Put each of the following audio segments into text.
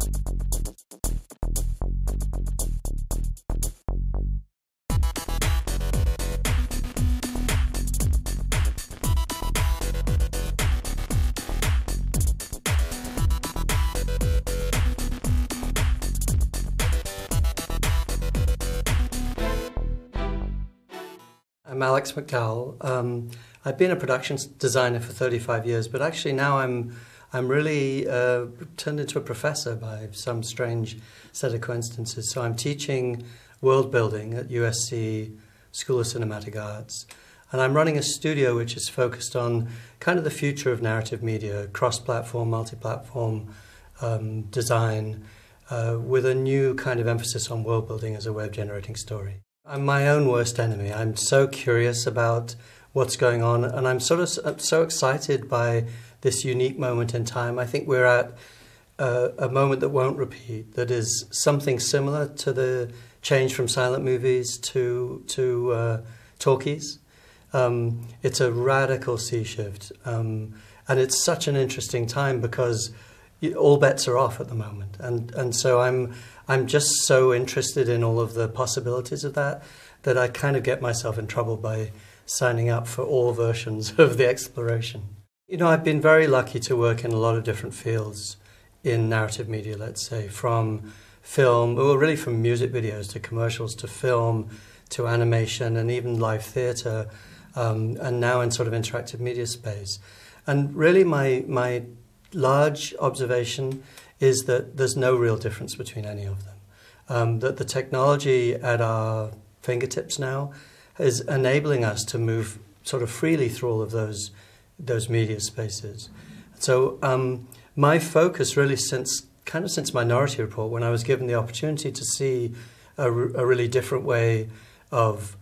I'm Alex McDowell. I've been a production designer for 35 years, but actually now I'm really turned into a professor by some strange set of coincidences. So I'm teaching world building at USC School of Cinematic Arts, and I'm running a studio which is focused on kind of the future of narrative media, cross-platform, multi-platform design, with a new kind of emphasis on world building as a way of generating story. I'm my own worst enemy. I'm so curious about what's going on, and I'm sort of so excited by this unique moment in time. I think we're at a moment that won't repeat, that is something similar to the change from silent movies to talkies. It's a radical sea shift, and it's such an interesting time because all bets are off at the moment, and so I'm just so interested in all of the possibilities of that I kind of get myself in trouble by signing up for all versions of the exploration. You know, I've been very lucky to work in a lot of different fields in narrative media, let's say, from film, well, really from music videos to commercials to film to animation and even live theatre, and now in sort of interactive media space. And really my large observation is that there's no real difference between any of them. That the technology at our fingertips now is enabling us to move sort of freely through all of those media spaces. So my focus really since Minority Report, when I was given the opportunity to see a really different way of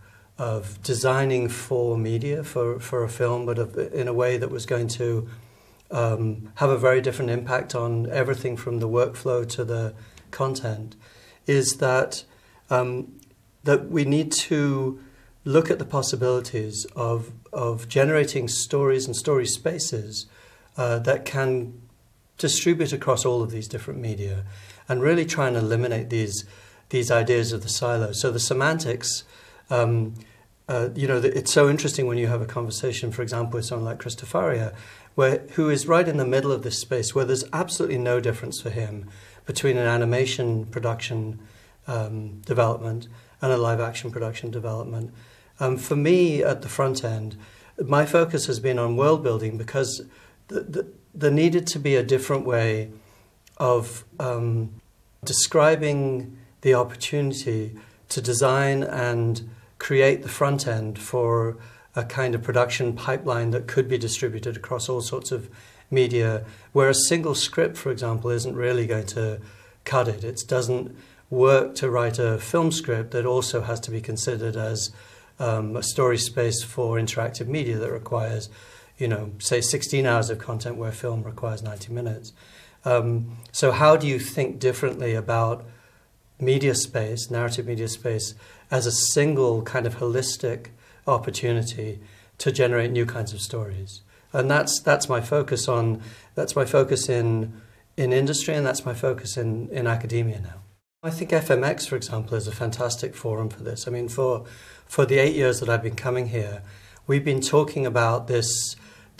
designing for media, for a film, but in a way that was going to have a very different impact on everything from the workflow to the content, is that that we need to look at the possibilities of generating stories and story spaces that can distribute across all of these different media, and really try and eliminate these ideas of the silo. So the semantics, you know, it's so interesting when you have a conversation, for example, with someone like Christofaria, who is right in the middle of this space, where there's absolutely no difference for him between an animation production development and a live action production development. For me, at the front end, my focus has been on world building because there needed to be a different way of describing the opportunity to design and create the front end for a kind of production pipeline that could be distributed across all sorts of media, where a single script, for example, isn't really going to cut it. It doesn't work to write a film script that also has to be considered as a story space for interactive media that requires, you know, say 16 hours of content where film requires 90 minutes. So how do you think differently about media space, narrative media space, as a single kind of holistic opportunity to generate new kinds of stories? And that's my focus in industry, and that's my focus in academia now. I think FMX, for example, is a fantastic forum for this. I mean, for the 8 years that I've been coming here, we've been talking about this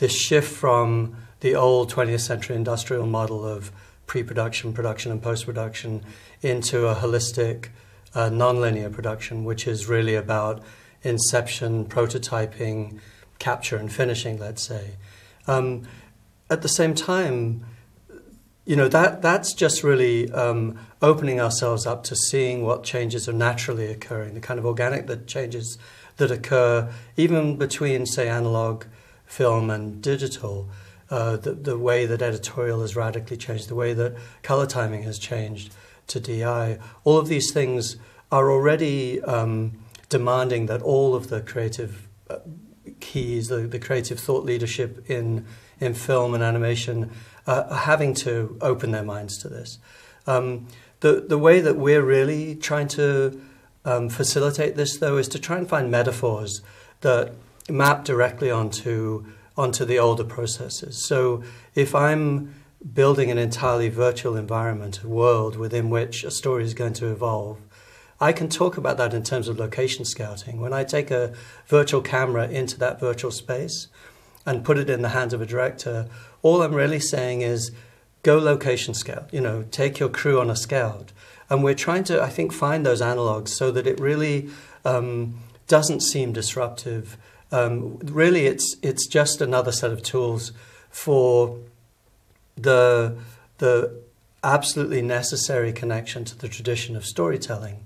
shift from the old 20th century industrial model of pre-production, production, and post-production into a holistic, non-linear production, which is really about inception, prototyping, capture, and finishing, let's say. At the same time, you know, that's just really opening ourselves up to seeing what changes are naturally occurring, the kind of organic changes that occur even between, say, analog film and digital, the way that editorial has radically changed, the way that color timing has changed to DI. All of these things are already demanding that all of the creative keys, the creative thought leadership in film and animation are having to open their minds to this. The way that we're really trying to facilitate this, though, is to try and find metaphors that map directly onto the older processes. So if I'm building an entirely virtual environment, a world within which a story is going to evolve. I can talk about that in terms of location scouting. When I take a virtual camera into that virtual space and put it in the hands of a director, all I'm really saying is go location scout, take your crew on a scout. And we're trying to, I think, find those analogs so that it really doesn't seem disruptive. Really, it's just another set of tools for the absolutely necessary connection to the tradition of storytelling,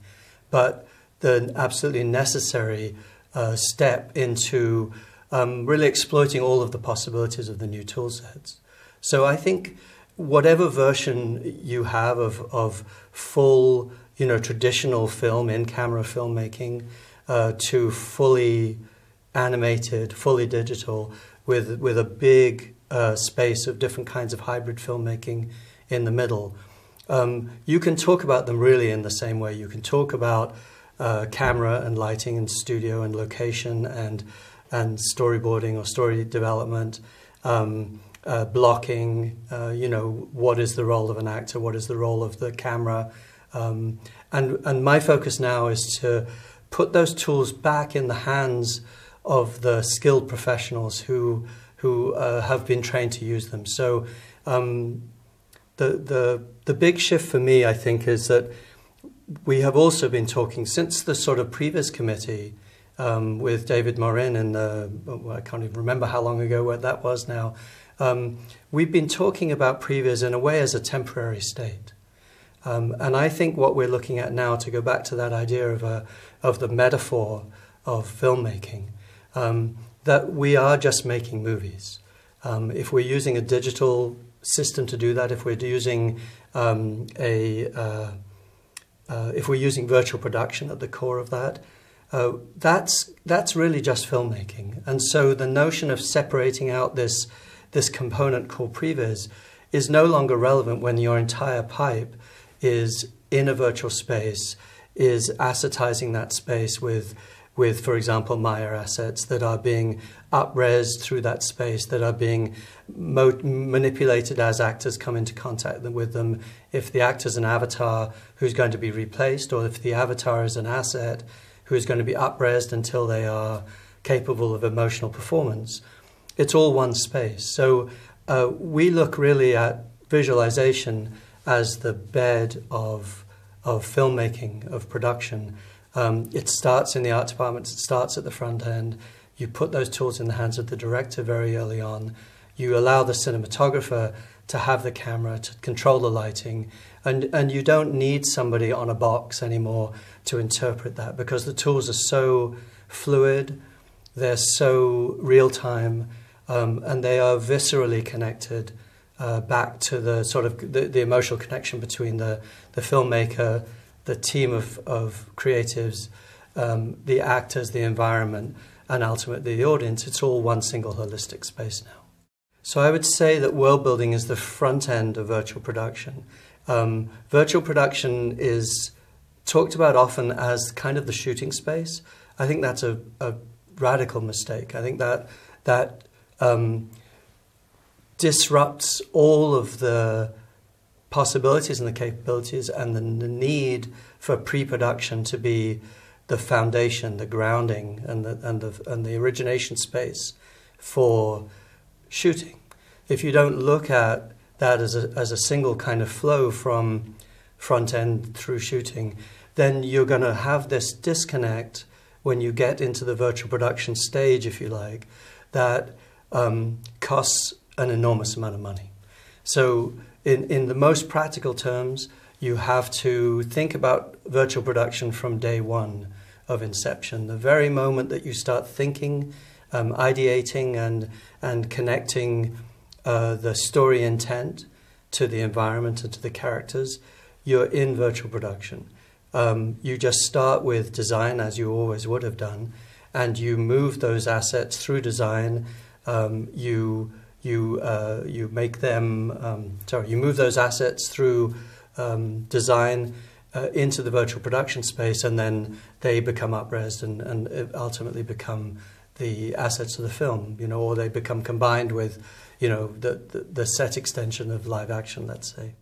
but the absolutely necessary step into really exploiting all of the possibilities of the new tool sets. So I think whatever version you have of full, traditional film, in-camera filmmaking, to fully animated, fully digital, with a big space of different kinds of hybrid filmmaking in the middle. You can talk about them really in the same way. You can talk about camera and lighting and studio and location and storyboarding or story development, blocking, what is the role of an actor, what is the role of the camera. And my focus now is to put those tools back in the hands of the skilled professionals who have been trained to use them. So the big shift for me, I think, is that we have also been talking since the sort of previous committee with David Morin in I can't even remember how long ago that was now. We've been talking about previs in a way as a temporary state. And I think what we're looking at now, to go back to that idea of the metaphor of filmmaking, that we are just making movies. If we're using a digital system to do that, if we're using if we're using virtual production at the core of that, that's really just filmmaking. And so the notion of separating out this component called previs is no longer relevant when your entire pipe is in a virtual space, is assetizing that space with, for example, Maya assets that are being up-resed through that space, that are being manipulated as actors come into contact with them. If the actor's an avatar who's going to be replaced, or if the avatar is an asset who is going to be up-resed until they are capable of emotional performance, it's all one space. So we look really at visualization as the bed of filmmaking, of production. It starts in the art department, it starts at the front end. You put those tools in the hands of the director very early on. You allow the cinematographer to have the camera, to control the lighting, and you don't need somebody on a box anymore to interpret that, because the tools are so fluid, they're so real-time, and they are viscerally connected back to the sort of the emotional connection between the filmmaker, the team of creatives, the actors, the environment, and ultimately the audience. It's all one single holistic space now. So I would say that world building is the front end of virtual production. Virtual production is talked about often as kind of the shooting space. I think that's a radical mistake. I think that disrupts all of the possibilities and the capabilities and the need for pre-production to be the foundation, the grounding, and the origination space for shooting. If you don't look at that as a single kind of flow from front end through shooting, then you're going to have this disconnect when you get into the virtual production stage, if you like, that costs an enormous amount of money. So in the most practical terms, you have to think about virtual production from day one of inception. The very moment that you start thinking, ideating and connecting the story intent to the environment and to the characters, you're in virtual production. You just start with design, as you always would have done, and you move those assets through design. You make them. You move those assets through design into the virtual production space, and then they become up-resed and ultimately become the assets of the film, or they become combined with, the set extension of live action, let's say.